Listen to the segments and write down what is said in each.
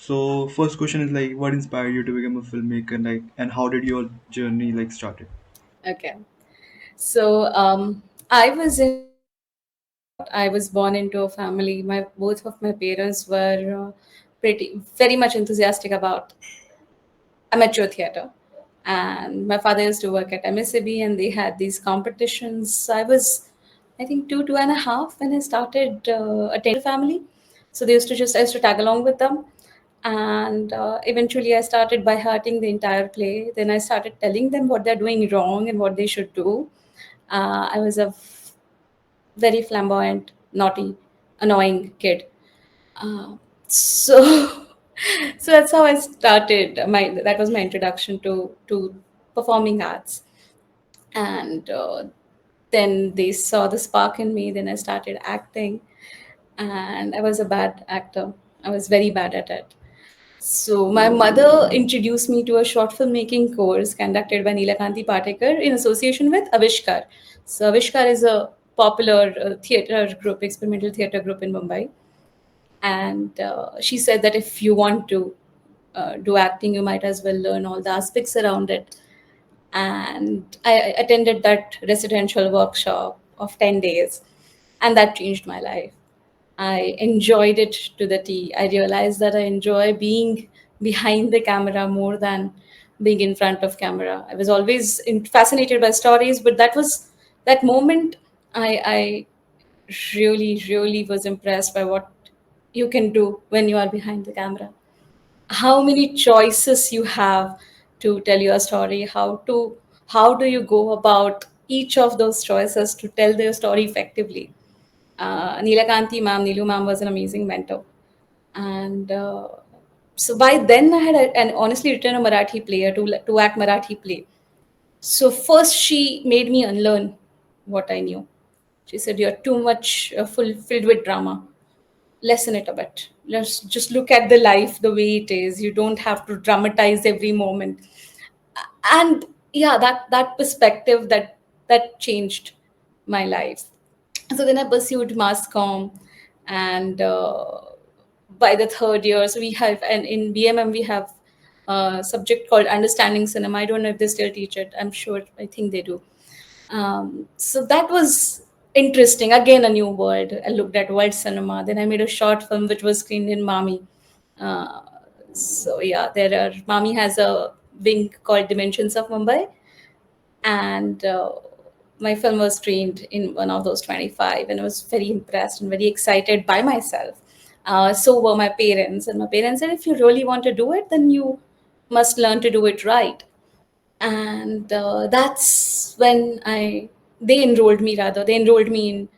So first question is like, what inspired you to become a filmmaker, like, and how did your journey like started? Okay. So I was I was born into a family. My both of my parents were pretty very much enthusiastic about amateur theater, and my father used to work at MSAB, and they had these competitions. I was, I think, two and a half when I started attending family. So they used to just I used to tag along with them, and eventually I started by hearting the entire play. Then I started telling them what they're doing wrong and what they should do. I was a very flamboyant, naughty, annoying kid. Uh, so so that's how I started. My that was my introduction to performing arts, and then they saw the spark in me. Then I started acting, and I was a bad actor. I was very bad at it. So my mother introduced me to a short filmmaking course conducted by Neelakanti Patekar in association with Avishkar. So Avishkar is a popular theater group, experimental theater group in Mumbai. And she said that if you want to do acting, you might as well learn all the aspects around it. And I attended that residential workshop of 10 days, and that changed my life. I enjoyed it to the T. I realized that I enjoy being behind the camera more than being in front of camera. I was always fascinated by stories, but that moment. I really was impressed by what you can do when you are behind the camera. How many choices you have to tell your story, how do you go about each of those choices to tell their story effectively. Neelakanti ma'am, Neelu ma'am was an amazing mentor. And so by then I had and honestly written a Marathi play, to act Marathi play. So first she made me unlearn what I knew. She said, "You're too much filled with drama. Lessen it a bit. Let's just look at the life the way it is. You don't have to dramatize every moment." And yeah, that perspective that changed my life. So then I pursued mass comm, and by the third year, so we have, and in BMM we have a subject called understanding cinema. I don't know if they still teach it. I'm sure, I think they do. So that was interesting. Again, a new world. I looked at world cinema. Then I made a short film which was screened in Mami. Uh, so yeah, there are Mami has a wing called Dimensions of Mumbai, and my film was screened in one of those 25, and I was very impressed and very excited by myself. So were my parents, and my parents said, if you really want to do it, then you must learn to do it right. And that's when I they enrolled me rather they enrolled me in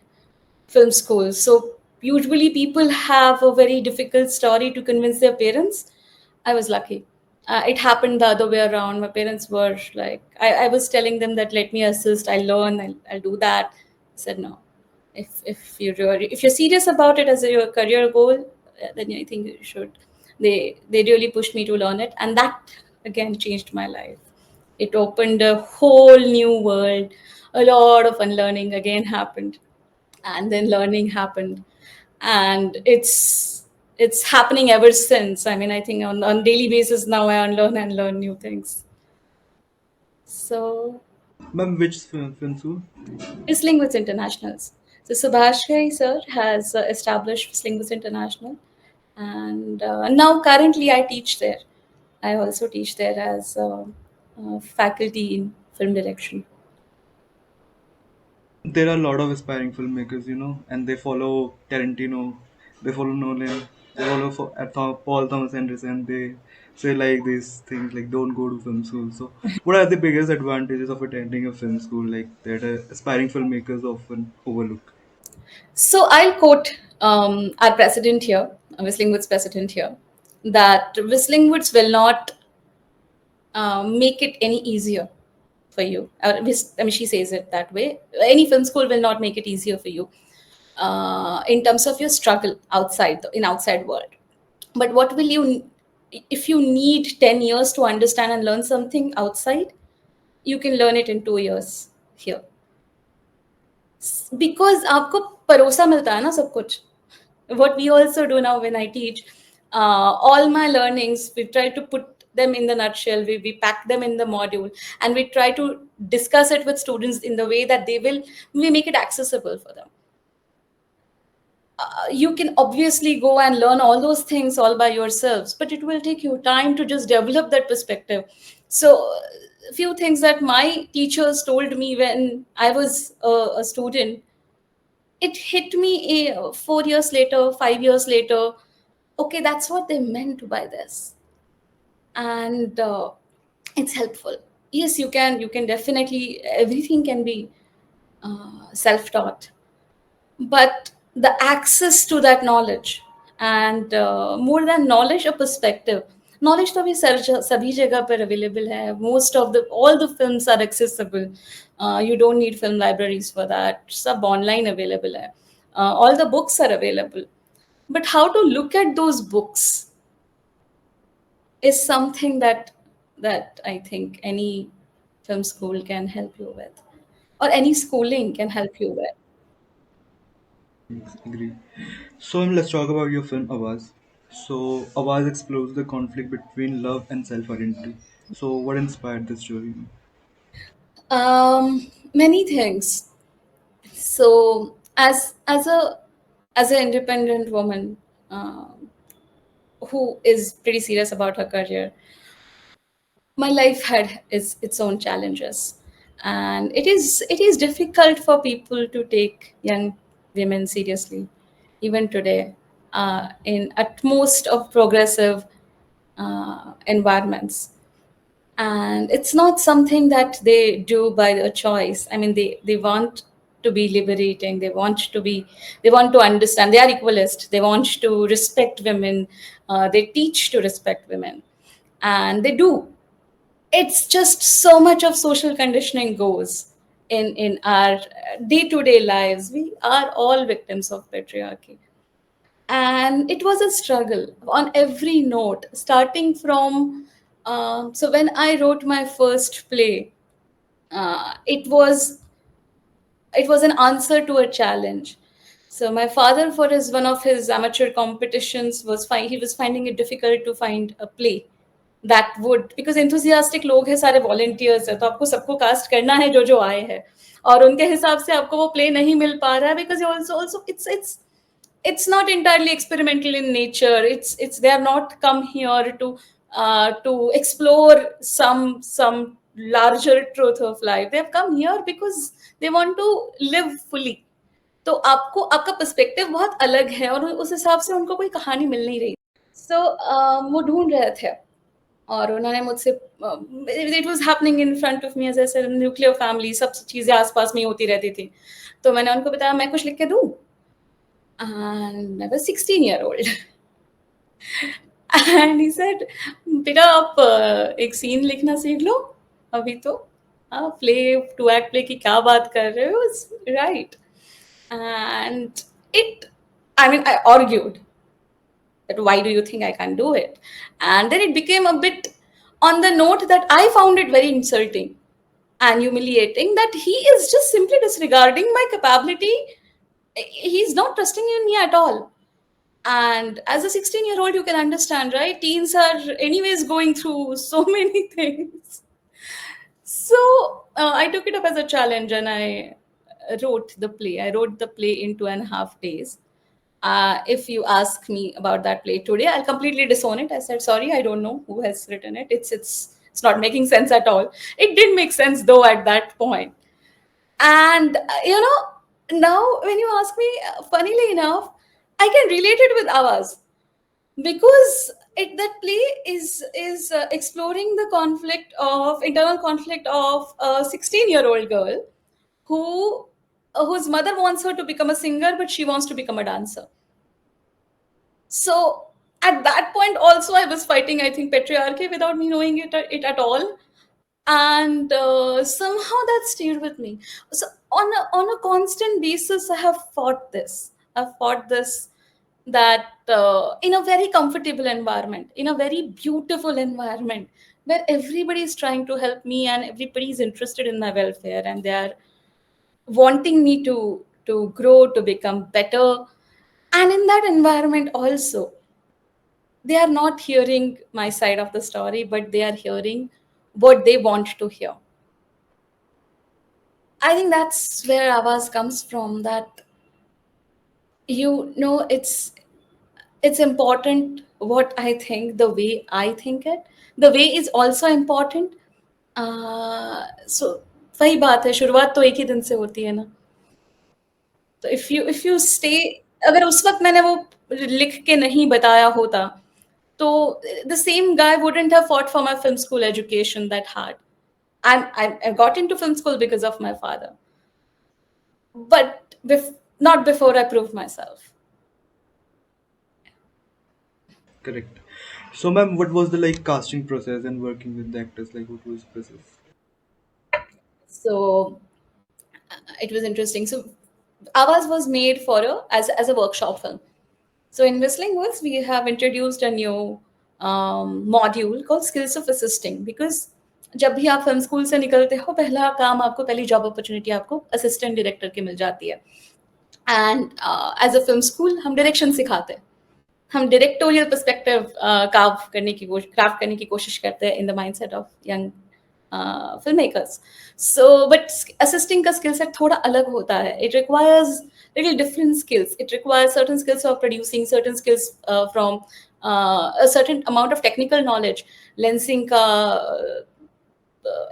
film school. So usually people have a very difficult story to convince their parents. I was lucky. It happened the other way around. My parents were like, I was telling them that let me assist, I learn, I'll do that. I said no. If you're serious about it as your career goal, then I think you should. They really pushed me to learn it, and that again changed my life. It opened a whole new world. A lot of unlearning again happened, and then learning happened, and it's happening ever since. I mean, I think on daily basis now I unlearn and learn new things. So Ma'am, which film school? Whistling with Internationals. So Subhash Ghai sir has established Whistling with International, and now currently I teach there. I also teach there as faculty in film direction. There are a lot of aspiring filmmakers, and they follow Tarantino, they follow Nolan, they follow Paul Thomas Anderson. They say like these things like don't go to film school. So, what are the biggest advantages of attending a film school like that aspiring filmmakers often overlook? So I'll quote our president here, Whistling Woods president here, that Whistling Woods will not make it any easier for you. I mean, she says it that way. Any film school will not make it easier for you in terms of your struggle in outside world. But what will you, if you need 10 years to understand and learn something outside, you can learn it in 2 years here. Because आपको परोसा मिलता है ना सब कुछ. What we also do now when I teach, All my learnings, we try to put them in the nutshell, we pack them in the module, and we try to discuss it with students in the way that we make it accessible for them. You can obviously go and learn all those things all by yourselves, but it will take you time to just develop that perspective. So a few things that my teachers told me when I was a student, it hit me 4 years later, 5 years later. Okay, that's what they meant by this. And it's helpful. Yes, you can definitely, everything can be self-taught, but the access to that knowledge, and more than knowledge, a perspective. Knowledge तो अभी सभी जगह पर available है. Most of the all the films are accessible. You don't need film libraries for that. सब online available है. All the books are available. But how to look at those books is something that I think any film school can help you with, or any schooling can help you with. Yes, agree. So let's talk about your film Awaz. So Awaz explores the conflict between love and self-identity. So what inspired this story? Many things. So as an independent woman, who is pretty serious about her career, my life had its own challenges, and it is difficult for people to take young women seriously, even today, in at most of progressive environments. And it's not something that they do by their choice. I mean, they want to be liberating, they want to understand, they are equalist, they want to respect women, they teach to respect women, and they do. It's just so much of social conditioning goes in our day-to-day lives. We are all victims of patriarchy, and it was a struggle on every note, starting from so when I wrote my first play, it was an answer to a challenge. So my father, for his one of his amateur competitions, he was finding it difficult to find a play that would, because enthusiastic लोग हैं, सारे volunteers है, तो आपको सबको cast करना है जो जो आए हैं, और उनके हिसाब से आपको वो प्ले नहीं मिल पा रहा है, because also it's not entirely experimental in nature. It's they have not come here to explore some larger truth of life. They have come here because they want to live fully. तो आपको आपका perspective बहुत अलग है, और उस हिसाब से उनको कोई कहानी मिल नहीं रही. सो वो ढूंढ रहे थे, और उन्होंने मुझसे, it was happening in front of me, as I said, nuclear family, सब चीज़ें आसपास में ही होती रहती थी. तो मैंने उनको बताया मैं कुछ लिख के दूँ, and I was 16 year old. And he said, बेटा आप एक सीन लिखना सीख लो अभी तो, आप प्ले, टू एक्ट प्ले की क्या बात कर रहे हो, right. And it, I mean, I argued that why do you think I can't do it? And then it became a bit on the note that I found it very insulting and humiliating that he is just simply disregarding my capability. He's not trusting in me at all. And as a 16-year-old, you can understand, right? Teens are anyways going through so many things. So I took it up as a challenge, and I wrote the play. I wrote the play in 2.5 days. If you ask me about that play today, I'll completely disown it. I said, sorry, I don't know who has written it. It's not making sense at all. It did make sense though at that point. And now when you ask me, funnily enough, I can relate it with Avaz, because that play is exploring the internal conflict of a 16-year-old girl who whose mother wants her to become a singer, but she wants to become a dancer. So at that point also I was fighting, I think, patriarchy without me knowing it at all. And somehow that stayed with me. So on a constant basis, I've fought this, that in a very comfortable environment, in a very beautiful environment, where everybody is trying to help me and everybody is interested in my welfare, and they are wanting me to grow, to become better. And in that environment also, they are not hearing my side of the story, but they are hearing what they want to hear. I think that's where Avaz comes from. That, it's important what I think, the way I think it. The way is also important. So वही बात है, शुरुआत तो एक ही दिन से होती है ना. तो इफ यू स्टे, अगर उस वक्त मैंने वो लिख के नहीं बताया होता, तो the same guy wouldn't have fought for my film school education that hard. I got into film school because of my father, but not before I proved myself. Correct. So, ma'am, what was the like casting process and working with the actors? Like, what was the process? So it was interesting. So Avaz was made for as a workshop film. So in Whistling Woods, we have introduced a new module called Skills of Assisting, because जब भी आप film school से निकलते हो, पहला काम आपको, पहली जॉब अपॉर्चुनिटी आपको असिस्टेंट डायरेक्टर की मिल जाती है. And as a film school हम डायरेक्शन सिखाते हैं, हम डायरेक्टोरियल पर्सपेक्टिव क्राफ्ट करने की कोशिश करते हैं in the mindset of young filmmakers. So, but assisting का skill set थोड़ा अलग होता है. It requires little different skills. It requires certain skills of producing, certain skills from a certain amount of technical knowledge, lensing का,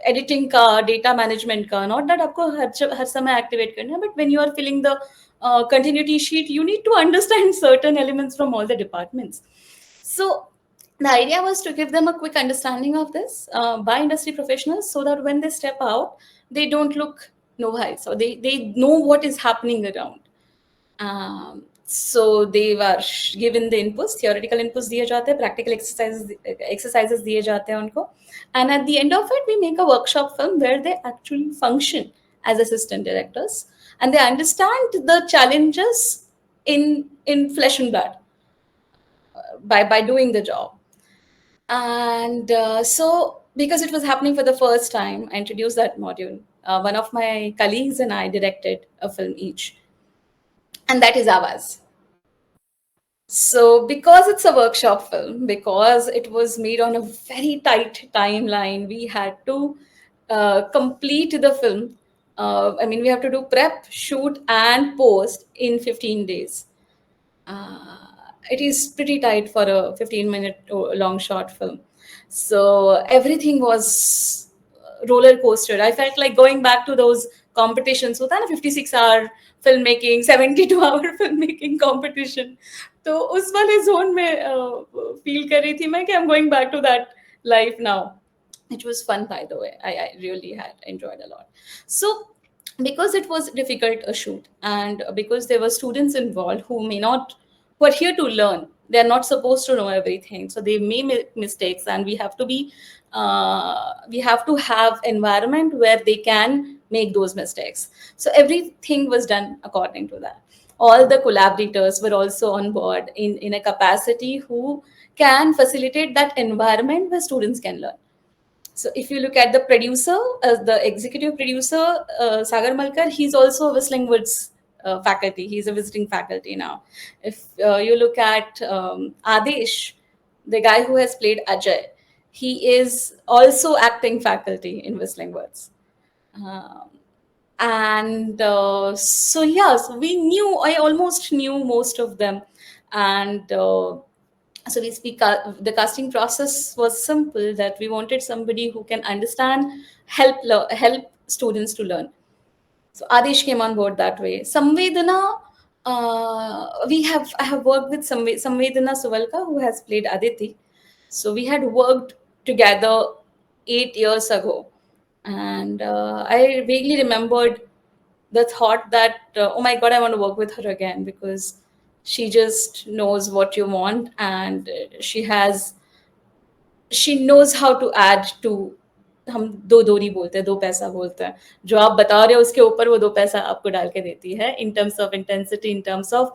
editing का, data management का. Not that आपको हर समय एक्टिवेट करना है, but when you are filling the continuity sheet, you need to understand certain elements from all the departments. So the idea was to give them a quick understanding of this by industry professionals, so that when they step out, they don't look novice, or they know what is happening around. So they were given the inputs, theoretical inputs दिए जाते हैं, practical exercises दिए जाते हैं उनको, and at the end of it, we make a workshop film where they actually function as assistant directors, and they understand the challenges in flesh and blood by doing the job. And so, because it was happening for the first time, I introduced that module. One of my colleagues and I directed a film each, and that is Avaz. So, because it's a workshop film, because it was made on a very tight timeline, we had to complete the film. I mean, we have to do prep, shoot, and post in 15 days. It is pretty tight for a 15-minute long short film. So everything was roller coaster. I felt like going back to those competitions. होता है ना 56 hour filmmaking, 72 hour filmmaking competition. तो उस वाले zone में feel कर रही थी मैं कि I'm going back to that life now. It was fun, by the way. I really had enjoyed a lot. So because it was difficult a shoot, and because there were students involved who are here to learn, they're not supposed to know everything, so they may make mistakes, and we have to have environment where they can make those mistakes. So everything was done according to that. All the collaborators were also on board in a capacity who can facilitate that environment where students can learn. So if you look at the producer, the executive producer, Sagar Malkar, he's also a Whistling Woods faculty. He's a visiting faculty now. If you look at Adesh, the guy who has played Ajay, he is also acting faculty in Whistling Woods. Um, and so yeah, so I almost knew most of them. And so the casting process was simple, that we wanted somebody who can understand, help students to learn. So Adesh came on board that way. Samvedana, I have worked with Samvedana Suvalka, who has played Aditi. So we had worked together 8 years ago, and I vaguely remembered the thought that, oh my god, I want to work with her again, because she just knows what you want, and she knows how to add to. हम दो दोरी बोलते हैं, दो पैसा बोलते हैं, जो आप बता रहे हो उसके ऊपर वो दो पैसा आपको डाल के देती है, in terms of intensity, in terms of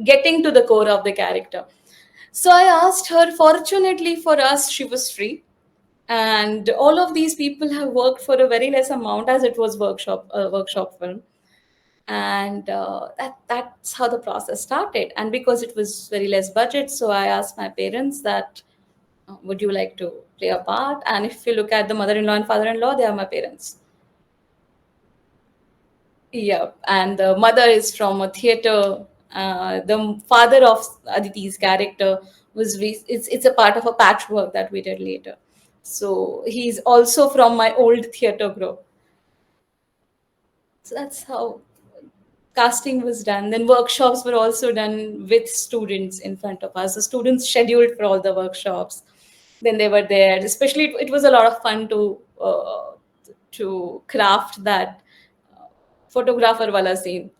getting to the core of the character. So I asked her. Fortunately for us, she was free, and all of these people have worked for a very less amount, as it was workshop film. and that's how the process started. And because it was very less budget, so I asked my parents that, would you like to play a part? And if you look at the mother-in-law and father-in-law, they are my parents. Yeah, and the mother is from a theater. The father of Aditi's character it's a part of a patchwork that we did later. So he's also from my old theater group. So that's how casting was done. Then workshops were also done with students in front of us. The students scheduled for all the workshops. Then they were there. Especially, it was a lot of fun to craft that photographer wala scene.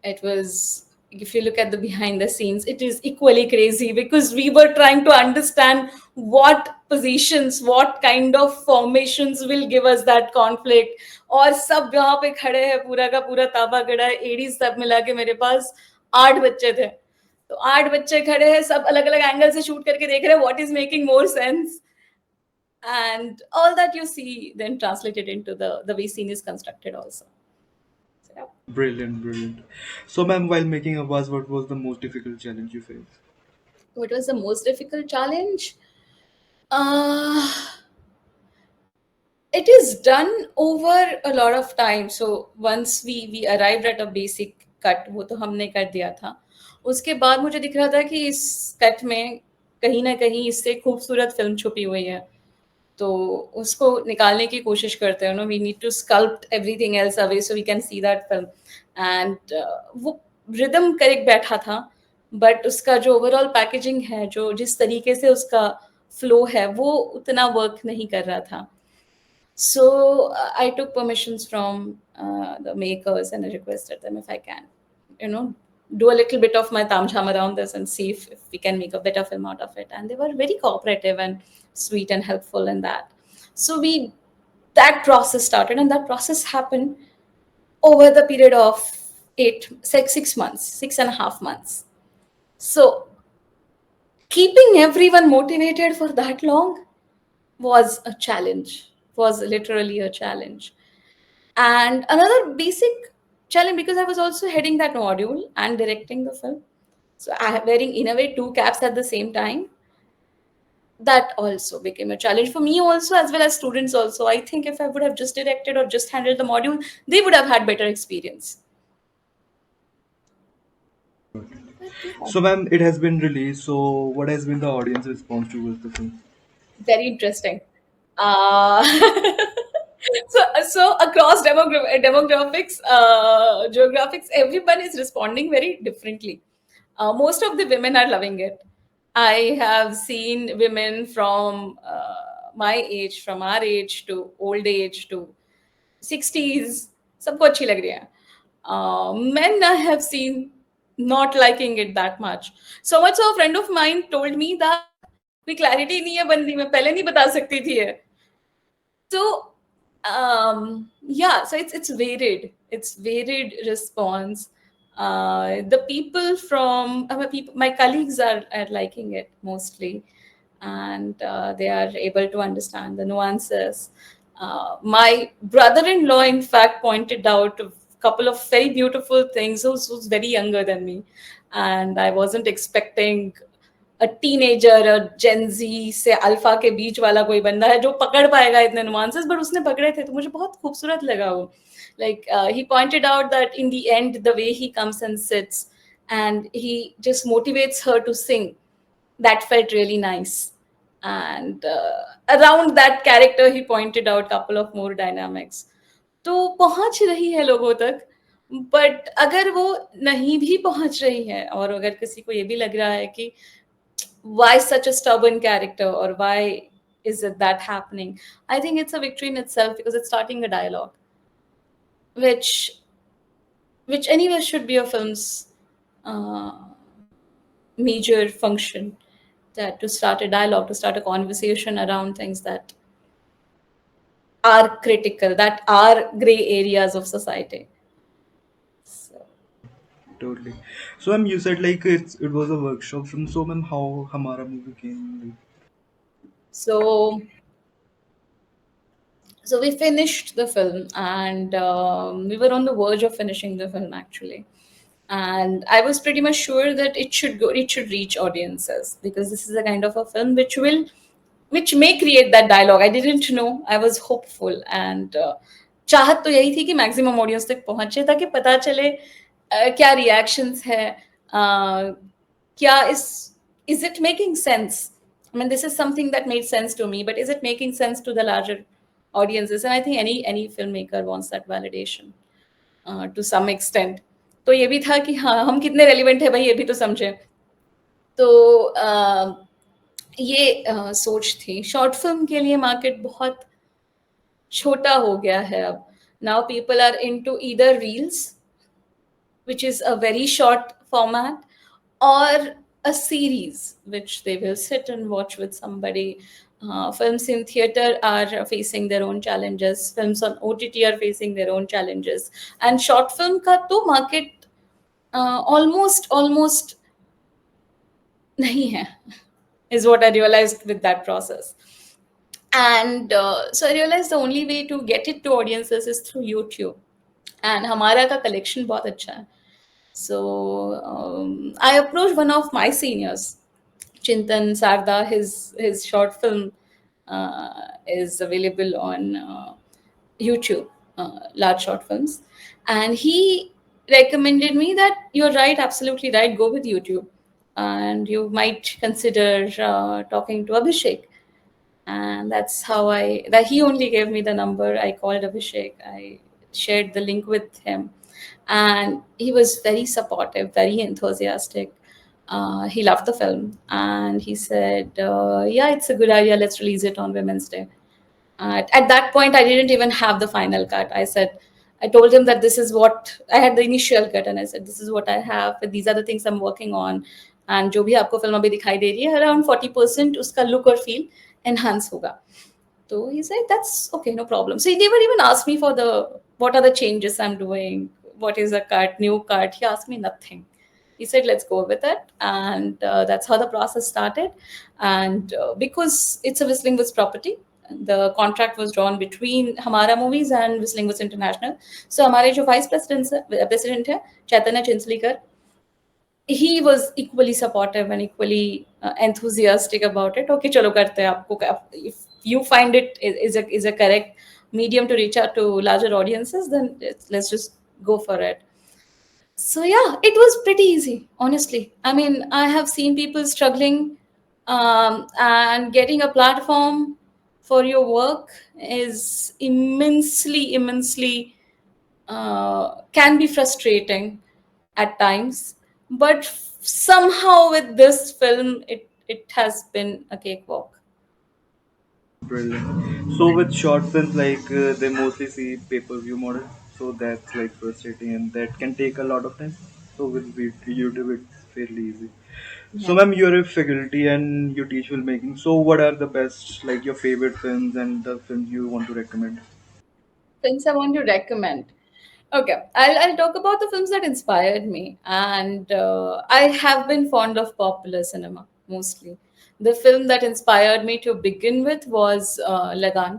It was, if you look at the behind the scenes, it is equally crazy because we were trying to understand what positions, what kind of formations will give us that conflict. और सब यहाँ पे खड़े हैं, पूरा का पूरा ताबा गड़ा है, एडीज सब मिला के मेरे पास 8 बच्चे थे. तो 8 बच्चे खड़े हैं, सब अलग अलग एंगल से शूट करके देख रहे हैं what is making more sense. And all that you see then translated into the way scene is constructed also. So, yeah. Brilliant, brilliant. So, ma'am, while making a buzz, what was the most difficult challenge you faced? What was the most difficult challenge? Uh, it is done over a lot of time. So once we arrived at a basic cut, वो तो हमने कर दिया था. उसके बाद मुझे दिख रहा था कि इस कट में कहीं ना कहीं इससे खूबसूरत फिल्म छुपी हुई है. तो उसको निकालने की कोशिश करते हैं. We need to sculpt everything else away so we can see that film. And वो रिदम करेक्ट बैठा था, बट उसका जो ओवरऑल पैकेजिंग है, जो जिस तरीके से उसका फ्लो है, वो उतना वर्क नहीं कर रहा था. So I took permissions from the makers and I requested them if I can, you know, do a little bit of my tamjham around this and see if we can make a better film out of it. And they were very cooperative and sweet and helpful in that. So that process started, and that process happened over the period of 6 months, 6.5 months. So keeping everyone motivated for that long was a challenge, was literally a challenge. And another basic challenge, because I was also heading that module and directing the film. So I wearing in a way 2 caps at the same time. That also became a challenge for me also, as well as students also. I think if I would have just directed or just handled the module, they would have had better experience. But yeah, So, ma'am, it has been released. So, what has been the audience response towards the film? very interesting. Uh, so across demographics, geographics, everyone is responding very differently. Most of the women are loving it. I have seen women from my age, from our age to old age to 60s. सबको अच्छी लग रही है. Men I have seen not liking it that much. So much so a friend of mine told me that कोई clarity नहीं है बंदी में, पहले नहीं बता सकती थी ये. So yeah, so it's varied. It's varied response. The people from my colleagues are liking it mostly, and they are able to understand the nuances. My brother-in-law, in fact, pointed out a couple of very beautiful things. Who's very younger than me, and I wasn't expecting teenager Gen Z से alpha के बीच वाला कोई बंदा है जो पकड़ पाएगा इतने नुआंसेस, बट उसने पकड़े थे तो मुझे बहुत खूबसूरत लगा वो. Like he pointed out that in the end the way he comes and sits and he just motivates her to sing. That felt really nice. And around that character he pointed out couple of more dynamics. तो पहुंच रही है लोगों तक, but अगर वो नहीं भी पहुंच रही है और अगर किसी को ये भी लग रहा है कि why such a stubborn character or why is it that happening, I think it's a victory in itself because it's starting a dialogue, which anyway should be a film's uh, major function, that to start a dialogue, to start a conversation around things that are critical, that are gray areas of society. So, Totally. So, ma'am, you said like it was a workshop film. So, ma'am, how Hamara movie came? so So we finished the film, and we were on the verge of finishing the film actually. And I was pretty much sure that it should reach audiences, because this is a kind of a film which may create that dialogue. I didn't know, I was hopeful, and चाहत तो यही थी कि maximum audience तक पहुंचे, ताकि पता चले क्या रिएक्शंस है, क्या is it making sense. I mean, this is something that made sense to me, but is it making sense to the larger audiences? And I think any filmmaker wants that validation to some extent. तो ये भी था कि हाँ, हम कितने relevant है भाई, ये भी तो समझे. तो ये सोच थी. शॉर्ट फिल्म के लिए मार्केट बहुत छोटा हो गया है अब. Now people are into either reels, which is a very short format, or a series which they will sit and watch with somebody. Films in theater are facing their own challenges. Films on OTT are facing their own challenges. And short film का तो market almost नहीं है, is what I realized with that process. And so I realized the only way to get it to audiences is through YouTube. And हमारा का collection बहुत अच्छा है. So I approached one of my seniors, Chintan Sarda. His short film is available on YouTube, large short films, and he recommended me that you're right, absolutely right. Go with YouTube, and you might consider talking to Abhishek. And that's how I that he only gave me the number. I called Abhishek. I shared the link with him, and he was very supportive, very enthusiastic. He loved the film, and he said, "Yeah, it's a good idea. Let's release it on Women's Day." At that point, I didn't even have the final cut. I told him that this is what I had, the initial cut, and I said, "This is what I have. These are the things I'm working on, and जो भी आपको film अभी दिखाई दे रही है, around 40% उसका look और feel enhance होगा." So he said, "That's okay, no problem." So he never even asked me for the what are the changes I'm doing, what is a cut, new cut. He asked me nothing. He said, "Let's go with it," and that's how the process started. And because it's a Whistling Woods property, the contract was drawn between Hamara Movies and Whistling Woods International. So हमारे जो vice president है, Chaitanya Chinslikar, he was equally supportive and equally enthusiastic about it. Okay, चलो करते हैं. आपको if you find it is a correct medium to reach out to larger audiences, then let's just go for it. So yeah, it was pretty easy, honestly. I mean, I have seen people struggling, and getting a platform for your work is immensely can be frustrating at times. But somehow with this film, it has been a cakewalk. Brilliant. So with short films, like they mostly see pay-per-view model, so that's like frustrating, and that can take a lot of time. So with YouTube, it's fairly easy. So, Yeah. ma'am, you're a faculty and you teach filmmaking. So, what are the best, like your favorite films and the films you want to recommend? Films I want to recommend. Okay, I'll talk about the films that inspired me. And I have been fond of popular cinema mostly. The film that inspired me to begin with was Lagan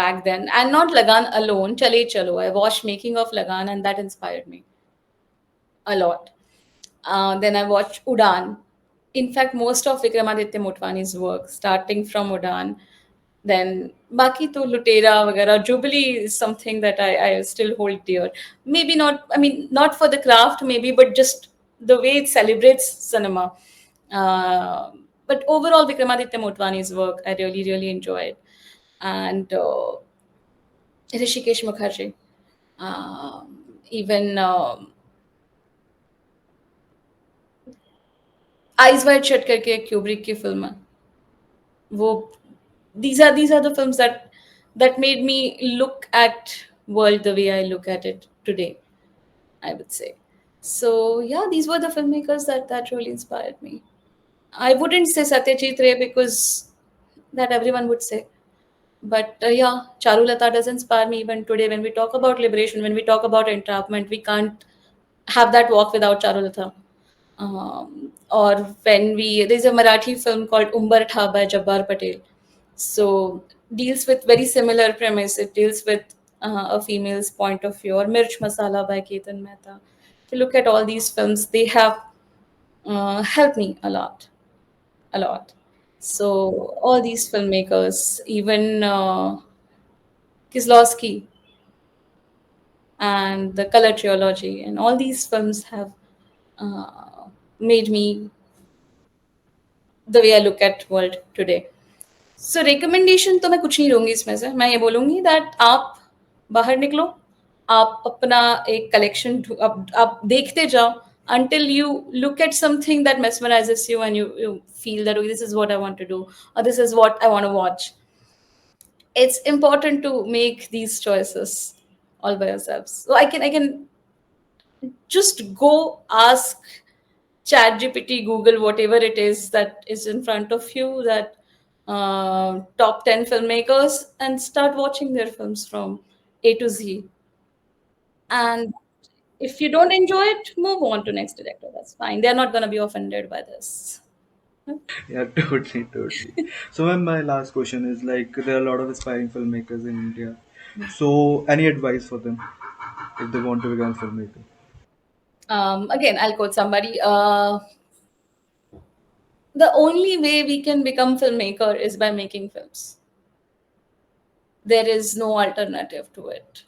back then. And not Lagan alone, Chale Chalo. I watched Making of Lagan, and that inspired me a lot. Then I watched Udan. In fact, most of Vikramaditya Motwani's work, starting from Udan, then Baki to Lutera, Vagara, Jubilee is something that I still hold dear. Maybe not, I mean, not for the craft, maybe, but just the way it celebrates cinema. Uh, but overall, Vikramaditya Motwani's work, I really enjoyed. And Rishikesh Mukherjee, even Eyes Wide Shut करके एक Kubrick की film है वो. These are the films that made me look at world the way I look at it today, I would say. So yeah, these were the filmmakers that really inspired me. I wouldn't say Satyajit Ray, because that everyone would say, but yeah, Charulata does inspire me even today. When we talk about liberation, when we talk about entrapment, we can't have that walk without Charulata. Or when there's a Marathi film called Umbar Tha by Jabbar Patel. So deals with very similar premise. It deals with a female's point of view. Or Mirch Masala by Ketan Mehta. If you look at all these films, they have helped me a lot, a lot. So all these filmmakers, even Kieslowski and the Color Trilogy, and all these films have uh, made me the way I look at world today. So recommendation तो मैं कुछ नहीं दूंगी इसमें से, मैं ये बोलूंगी दैट आप बाहर निकलो, आप अपना एक कलेक्शन आप देखते जाओ until you look at something that mesmerizes you and you feel that, okay, this is what I want to do, or this is what I want to watch. It's important to make these choices all by yourselves. So I can just go ask ChatGPT, Google, whatever it is that is in front of you, that top 10 filmmakers, and start watching their films from A to Z. And if you don't enjoy it, move on to next director. That's fine. They're not going to be offended by this. Yeah, totally, totally. So, ma'am, my last question is like there are a lot of aspiring filmmakers in India. So, any advice for them if they want to become a filmmaker? Again, I'll quote somebody. The only way we can become filmmaker is by making films. There is no alternative to it.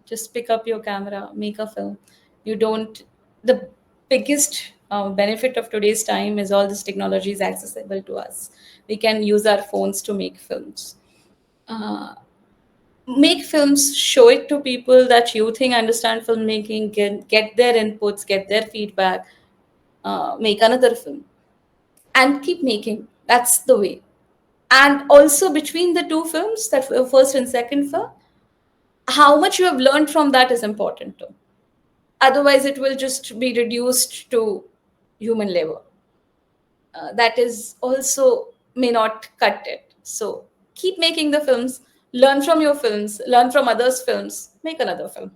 Just pick up your camera, make a film. You don't. The biggest benefit of today's time is all this technology is accessible to us. We can use our phones to make films. Uh, Make films, show it to people that you think understand filmmaking, get their inputs, get their feedback, make another film, and keep making. That's the way. And also between the two films, that first and second film, how much you have learned from that is important too. Otherwise, it will just be reduced to human labor. That is also may not cut it. So keep making the films, learn from your films, learn from others' films, make another film.